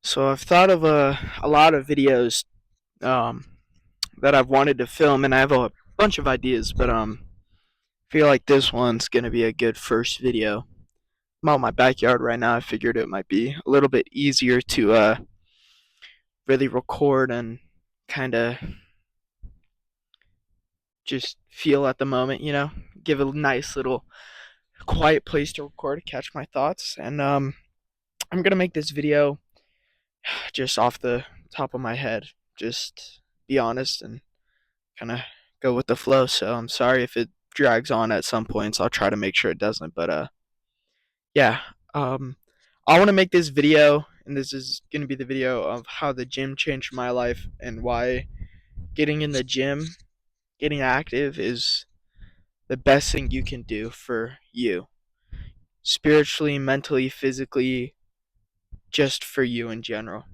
So I've thought of a lot of videos um, that I've wanted to film, and I have a bunch of ideas, but feel like this one's gonna be a good first video. I'm out in my backyard right now. I figured it might be a little bit easier to really record and kind of just feel at the moment, give a nice little quiet place to record, catch my thoughts, and I'm gonna make this video just off the top of my head, just be honest and kind of go with the flow. So I'm sorry if it drags on at some points. I'll try to make sure it doesn't. But yeah. Um, I want to make this video, and this is gonna be the video of how the gym changed my life and why getting in the gym, getting active is the best thing you can do for you, spiritually, mentally, physically, just for you in general.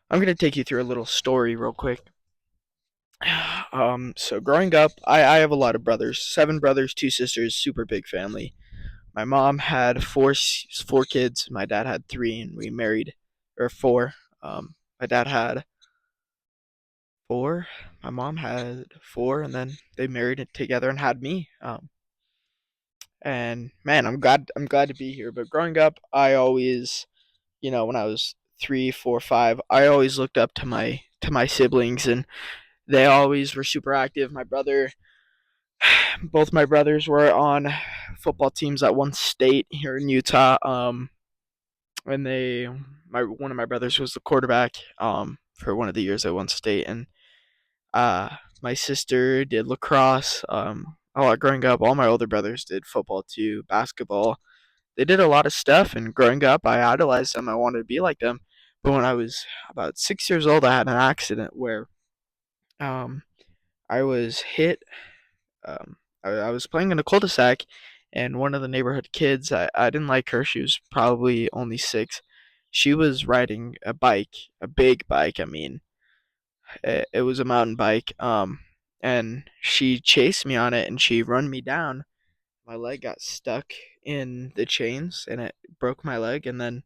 I'm gonna take you through a little story real quick. So growing up, I have a lot of brothers, 7 brothers, 2 sisters, super big family. My mom had four kids. My dad had 3, and we married, or 4. My dad had 4. My mom had 4, and then they married it together and had me. And man, I'm glad to be here. But growing up, I always, when I was 3, 4, 5, I always looked up to my siblings, and they always were super active. Both my brothers were on football teams at one state here in Utah. And one of my brothers was the quarterback for one of the years at one state, and my sister did lacrosse. A lot growing up. All my older brothers did football too, basketball. They did a lot of stuff, and growing up, I idolized them. I wanted to be like them. But when I was about 6 years old, I had an accident where um, I was hit. I was playing in a cul-de-sac, and one of the neighborhood kids, I didn't like her. She was probably only 6. She was riding a bike, a big bike. I mean, it was a mountain bike. And she chased me on it, and she run me down. My leg got stuck in the chains, and it broke my leg. And then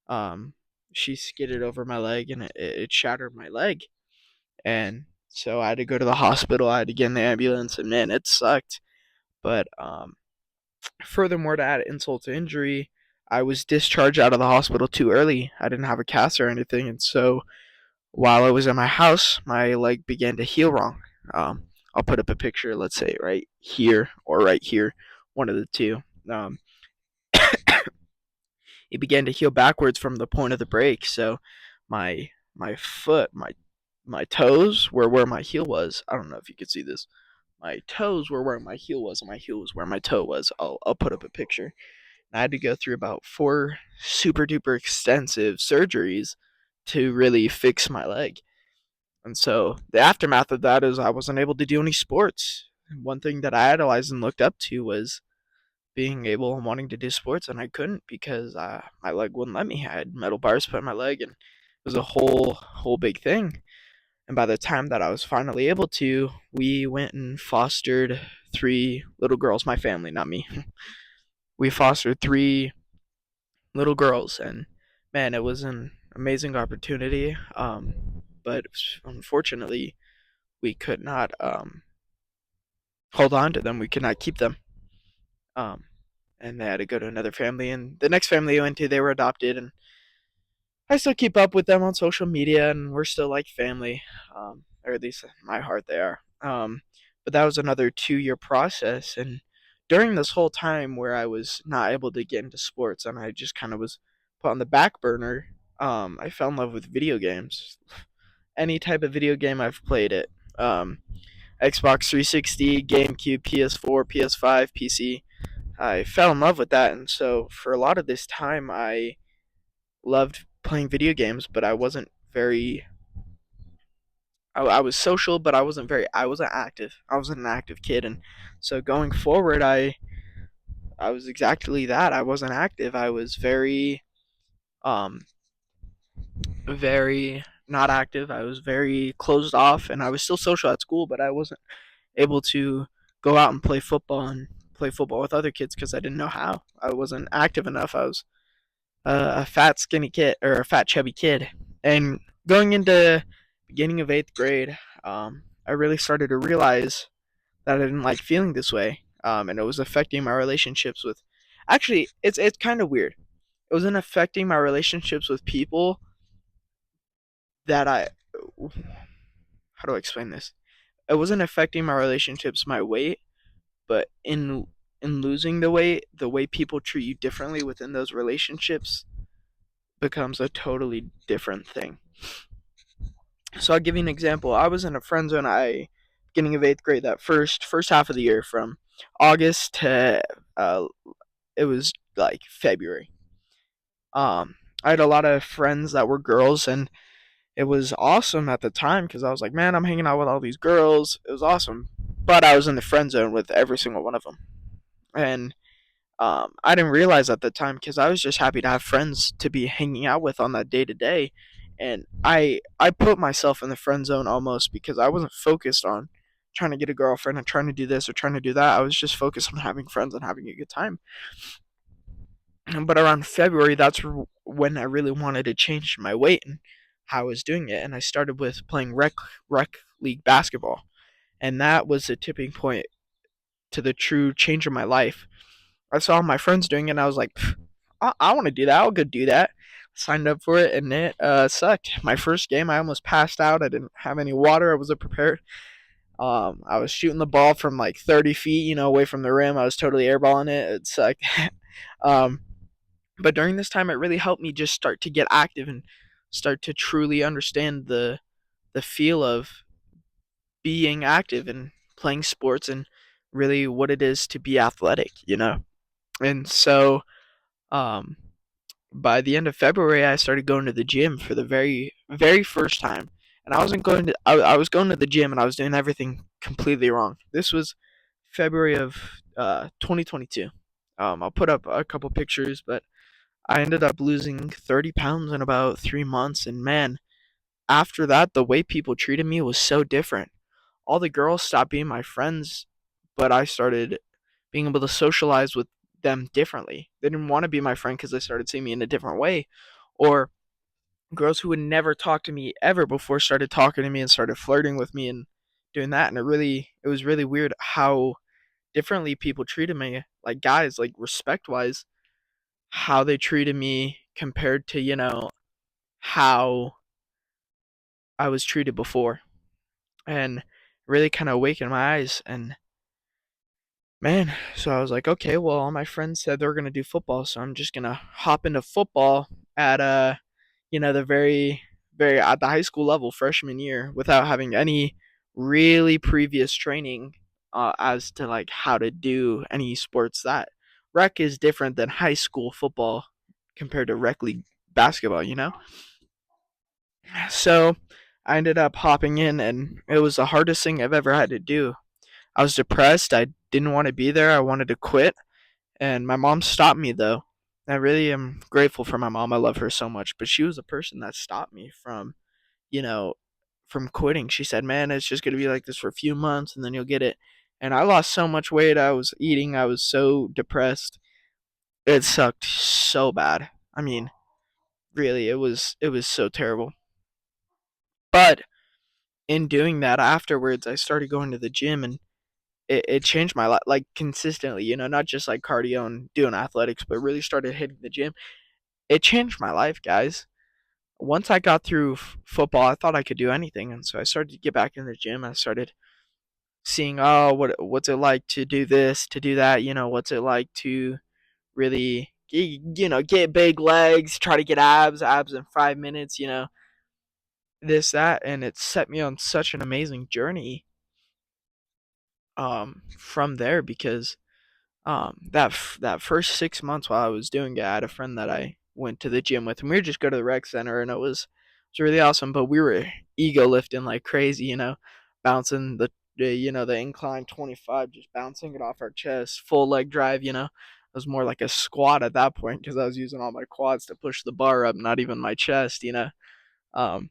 um, she skidded over my leg, and it shattered my leg. And so I had to go to the hospital. I had to get in the ambulance, and man, it sucked. But furthermore, to add insult to injury, I was discharged out of the hospital too early. I didn't have a cast or anything, and so while I was in my house, my leg began to heal wrong. I'll put up a picture, let's say right here or right here, one of the two. Um, it began to heal backwards from the point of the break. So my foot, my toes were where my heel was. I don't know if you could see this. My toes were where my heel was, and my heel was where my toe was. I'll put up a picture. I had to go through about 4 super duper extensive surgeries to really fix my leg. And so the aftermath of that is I wasn't able to do any sports. One thing that I idolized and looked up to was being able and wanting to do sports, and I couldn't because my leg wouldn't let me. I had metal bars put in my leg, and it was a whole big thing. And by the time that I was finally able to, we went and fostered 3 little girls. My family, not me. We fostered 3 little girls, and man, it was an amazing opportunity. But unfortunately, we could not hold on to them. We could not keep them. Um, and they had to go to another family. And the next family I went to, they were adopted, and I still keep up with them on social media, and we're still like family, or at least in my heart they are. But that was another 2-year process, and during this whole time where I was not able to get into sports and I just kind of was put on the back burner, I fell in love with video games. Any type of video game I've played it. Xbox 360, GameCube, PS4, PS5, PC. I fell in love with that, and so for a lot of this time, I loved playing video games, but I wasn't very. I was social, but I wasn't very. I wasn't active. I wasn't an active kid, and so going forward, I was exactly that. I wasn't active. I was um very not active. I was very closed off, and I was still social at school, but I wasn't able to go out and play football with other kids because I didn't know how. I wasn't active enough. I was a fat skinny kid or a fat chubby kid. And going into beginning of 8th grade, I really started to realize that I didn't like feeling this way, and it was affecting my relationships with. Actually, it's kind of weird. It wasn't affecting my relationships with people that I. How do I explain this? It wasn't affecting my relationships, my weight, but in losing the way people treat you differently within those relationships becomes a totally different thing. So I'll give you an example. I was in a friend zone. Beginning of 8th grade, that first half of the year, from August to it was like February. I had a lot of friends that were girls, and it was awesome at the time because I was like, man, I'm hanging out with all these girls. It was awesome, but I was in the friend zone with every single one of them, and I didn't realize at the time because I was just happy to have friends to be hanging out with on that day to day, and I put myself in the friend zone almost because I wasn't focused on trying to get a girlfriend and trying to do this or trying to do that. I was just focused on having friends and having a good time. But around February, that's when I really wanted to change my weight and how I was doing it, and I started with playing rec league basketball, and that was the tipping point to the true change of my life. I saw my friends doing it, and I was like, I want to do that. I'll go do that. Signed up for it, and it sucked. My first game, I almost passed out. I didn't have any water. I wasn't prepared. I was shooting the ball from like 30 feet, away from the rim. I was totally airballing it. It sucked. um, but during this time, it really helped me just start to get active and start to truly understand the feel of being active and playing sports and really what it is to be athletic. And so, um, by the end of February, I started going to the gym for the very, very first time. And I wasn't going to, I was going to the gym and I was doing everything completely wrong. This was February of 2022. I'll put up a couple pictures, but I ended up losing 30 pounds in about 3 months. And man, after that, the way people treated me was so different. All the girls stopped being my friends, but I started being able to socialize with them differently. They didn't want to be my friend because they started seeing me in a different way. Or girls who would never talk to me ever before started talking to me and started flirting with me and doing that. And it was really weird how differently people treated me, like guys, like respect wise, how they treated me compared to, how I was treated before. And really kind of awakened my eyes. And man, so I was like, okay, well, all my friends said they're gonna do football, so I'm just gonna hop into football at the very at the high school level, freshman year, without having any really previous training as to like how to do any sports. That rec is different than high school football compared to rec league basketball. So I ended up hopping in, and it was the hardest thing I've ever had to do. I was depressed. I didn't want to be there. I wanted to quit. And my mom stopped me, though. I really am grateful for my mom. I love her so much. But she was the person that stopped me you know, from quitting. She said, man, it's just going to be like this for a few months and then you'll get it. And I lost so much weight. I was eating. I was so depressed. It sucked so bad. I mean, really, it was so terrible. But in doing that afterwards, I started going to the gym, and it changed my life, like consistently, not just like cardio and doing athletics, but really started hitting the gym. It changed my life, guys. Once I got through football, I thought I could do anything, and so I started to get back in the gym. I started seeing, oh, what's it like to do this, to do that, what's it like to really get big legs, try to get abs in 5 minutes, this that, and it set me on such an amazing journey from there because that first 6 months while I was doing it, I had a friend that I went to the gym with, and we would just go to the rec center, and it was really awesome. But we were ego lifting like crazy, bouncing the incline 25, just bouncing it off our chest, full leg drive. It was more like a squat at that point because I was using all my quads to push the bar up, not even my chest. Um,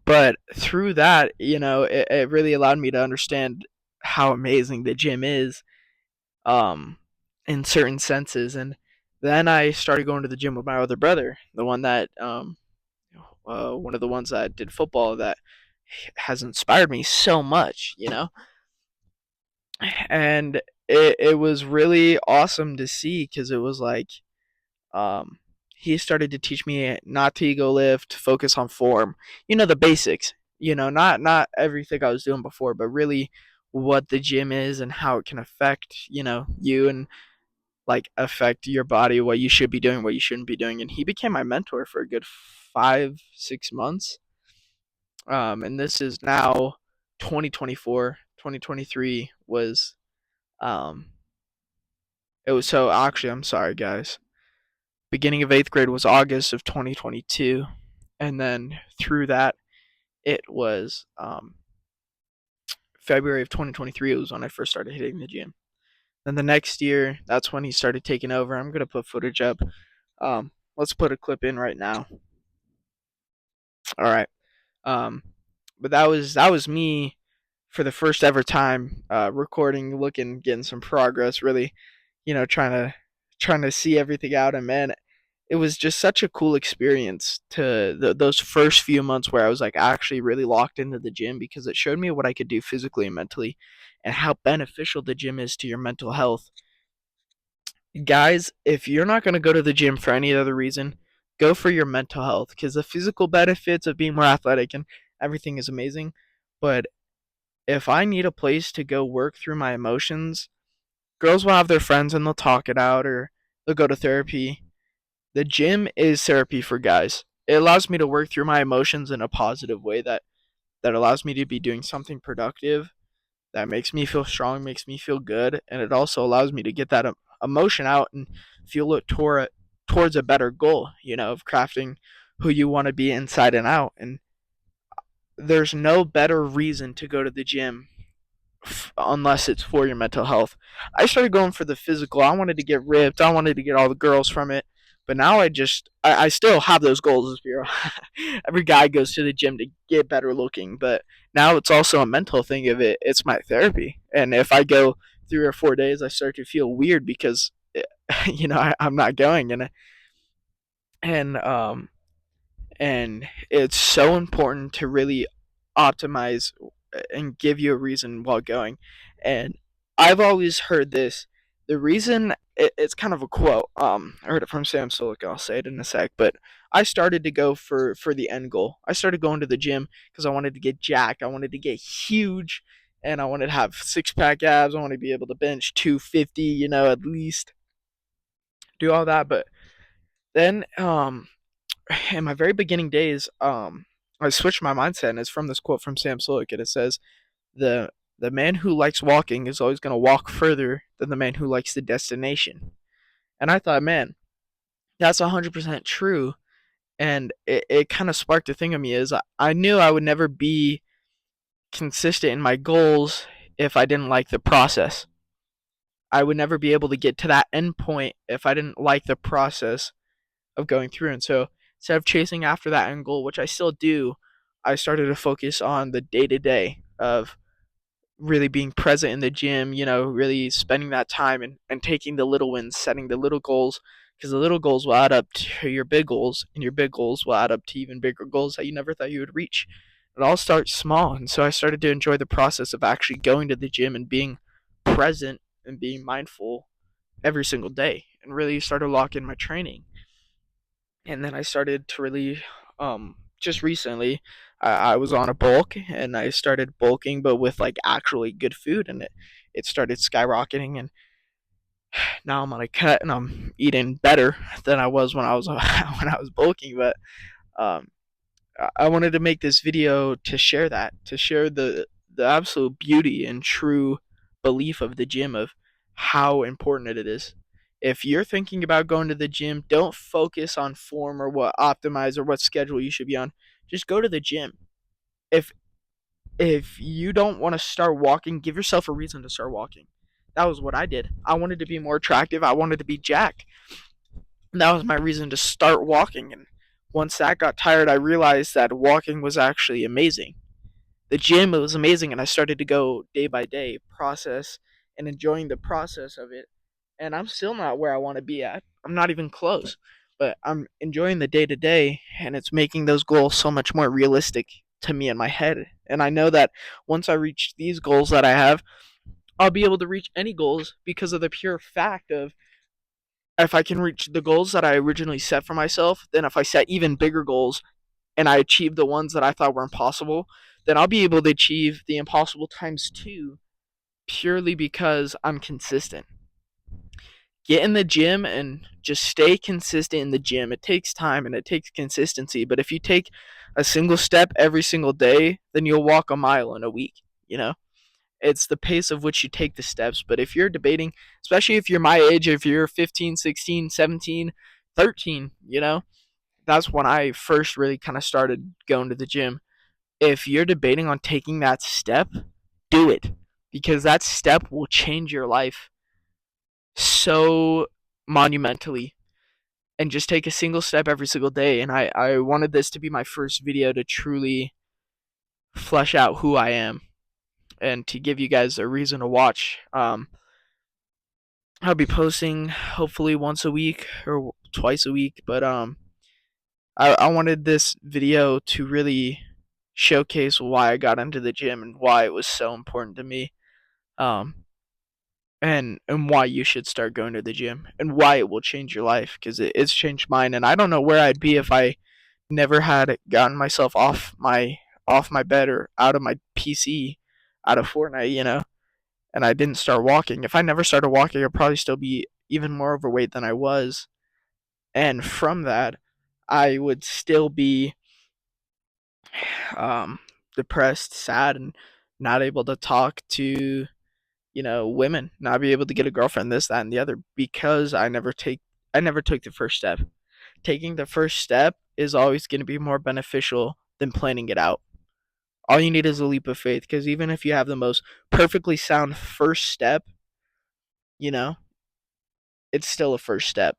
but through that, it really allowed me to understand how amazing the gym is um, in certain senses. And Then I started going to the gym with my other brother, the one that one of the ones that did football that has inspired me so much, you know. And it was really awesome to see because it was like um, he started to teach me not to ego lift, focus on form, the basics, not everything I was doing before, but really what the gym is and how it can affect, you and like affect your body, what you should be doing, what you shouldn't be doing. And he became my mentor for a good 5, 6 months. And this is now 2024. 2023 was um, it was so actually I'm sorry guys. Beginning of 8th grade was August of 2022, and then through that it was February of 2023. It was when I first started hitting the gym. Then the next year, that's when he started taking over. I'm gonna put footage up. Let's put a clip in right now. All right. Um, but that was me for the first ever time recording, looking, getting some progress. Really, trying to see everything out. And man, it was just such a cool experience to those first few months where I was like actually really locked into the gym because it showed me what I could do physically and mentally, and how beneficial the gym is to your mental health. Guys, if you're not going to go to the gym for any other reason, go for your mental health because the physical benefits of being more athletic and everything is amazing. But if I need a place to go work through my emotions, girls will have their friends and they'll talk it out or they'll go to therapy. The gym is therapy for guys. It allows me to work through my emotions in a positive way that allows me to be doing something productive that makes me feel strong, makes me feel good, and it also allows me to get that emotion out and feel it towards a better goal, of crafting who you want to be inside and out. And there's no better reason to go to the gym unless it's for your mental health. I started going for the physical. I wanted to get ripped. I wanted to get all the girls from it. But now I still have those goals as Bureau. Every guy goes to the gym to get better looking, but now it's also a mental thing of it. It's my therapy. And if I go 3 or 4 days, I start to feel weird because, I'm not going. And and it's so important to really optimize and give you a reason while going. And I've always heard this. The reason it's kind of a quote. I heard it from Sam Sulek. I'll say it in a sec. But I started to go for the end goal. I started going to the gym because I wanted to get jacked. I wanted to get huge, and I wanted to have 6 pack abs. I wanted to be able to bench 250. At least do all that. But then in my very beginning days, I switched my mindset, and it's from this quote from Sam Sulek, and it says, "the the man who likes walking is always going to walk further than the man who likes the destination." And I thought, man, that's 100% true. And it kind of sparked a thing of me is I knew I would never be consistent in my goals if I didn't like the process. I would never be able to get to that end point if I didn't like the process of going through. And so instead of chasing after that end goal, which I still do, I started to focus on the day to day of really being present in the gym, really spending that time and taking the little wins, setting the little goals, because the little goals will add up to your big goals, and your big goals will add up to even bigger goals that you never thought you would reach. It all starts small. And so I started to enjoy the process of actually going to the gym and being present and being mindful every single day and really started locking my training. And then I started to really, just recently, I was on a bulk and I started bulking, but with like actually good food, and it started skyrocketing. And now I'm on a cut and I'm eating better than I was when I was when I was bulking. But um, I wanted to make this video to share that, to share the absolute beauty and true belief of the gym, of how important it is. If you're thinking about going to the gym, don't focus on form or what optimize or what schedule you should be on. Just go to the gym. If if you don't want to start walking, give yourself a reason to start walking. That was what I did. I wanted to be more attractive. I wanted to be jacked. And that was my reason to start walking. And once that got tired, I realized that walking was actually amazing. The gym, it was amazing, and I started to go day by day, process and enjoying the process of it. and I'm still not where I want to be at. I'm not even close, but I'm enjoying the day to day, and it's making those goals so much more realistic to me in my head. And I know that once I reach these goals that I have, I'll be able to reach any goals because of the pure fact of if I can reach the goals that I originally set for myself, then if I set even bigger goals and I achieve the ones that I thought were impossible, then I'll be able to achieve the impossible times two purely because I'm consistent. Get in the gym and just stay consistent in the gym. It takes time and it takes consistency, but if you take a single step every single day, then you'll walk a mile in a week, you know? It's the pace of which you take the steps. But if you're debating, especially if you're my age, if you're 15, 16, 17, 13, that's when I first really kind of started going to the gym. If you're debating on taking that step, do it because that step will change your life so monumentally. And just take a single step every single day. And I wanted this to be my first video to truly flesh out who I am and to give you guys a reason to watch. I'll be posting hopefully once a week or twice a week, but I wanted this video to really showcase why I got into the gym and why it was so important to me. Um, and why you should start going to the gym and why it will change your life because it's changed mine. And I don't know where I'd be if I never had gotten myself off my bed or out of my PC, out of Fortnite, and I didn't start walking. If I never started walking, I'd probably still be even more overweight than I was. And from that, I would still be um, depressed, sad, and not able to talk to, women, not be able to get a girlfriend, this, that, and the other, because I never took the first step. Taking the first step is always going to be more beneficial than planning it out. All you need is a leap of faith, because even if you have the most perfectly sound first step, you know, it's still a first step.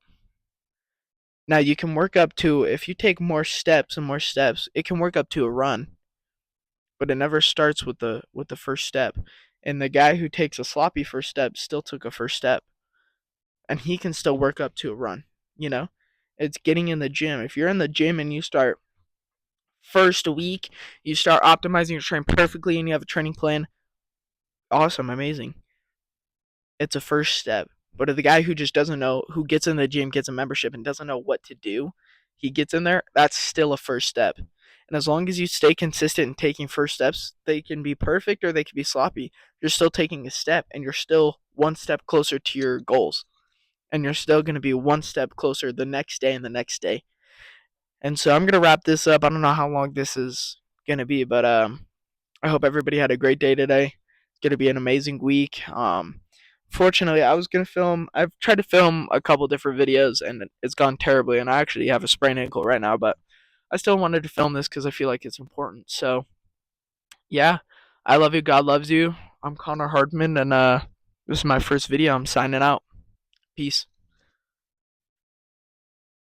Now you can work up to if you take more steps and more steps, it can work up to a run, but it never starts with the first step. And the guy who takes a sloppy first step still took a first step, and he can still work up to a run. You know, it's getting in the gym. If you're in the gym and you start first week, you start optimizing your training perfectly, and you have a training plan, awesome, amazing. It's a first step. But if the guy who just doesn't know, who gets in the gym, gets a membership, and doesn't know what to do, he gets in there, that's still a first step. And as long as you stay consistent in taking first steps, they can be perfect or they can be sloppy. You're still taking a step and you're still one step closer to your goals. And you're still going to be one step closer the next day and the next day. And so I'm going to wrap this up. I don't know how long this is going to be, but I hope everybody had a great day today. It's going to be an amazing week. Fortunately, I've tried to film a couple different videos and it's gone terribly. And I actually have a sprained ankle right now, but I still wanted to film this because I feel like it's important. So, yeah, I love you. God loves you. I'm Connor Hardman, and this is my first video. I'm signing out. Peace.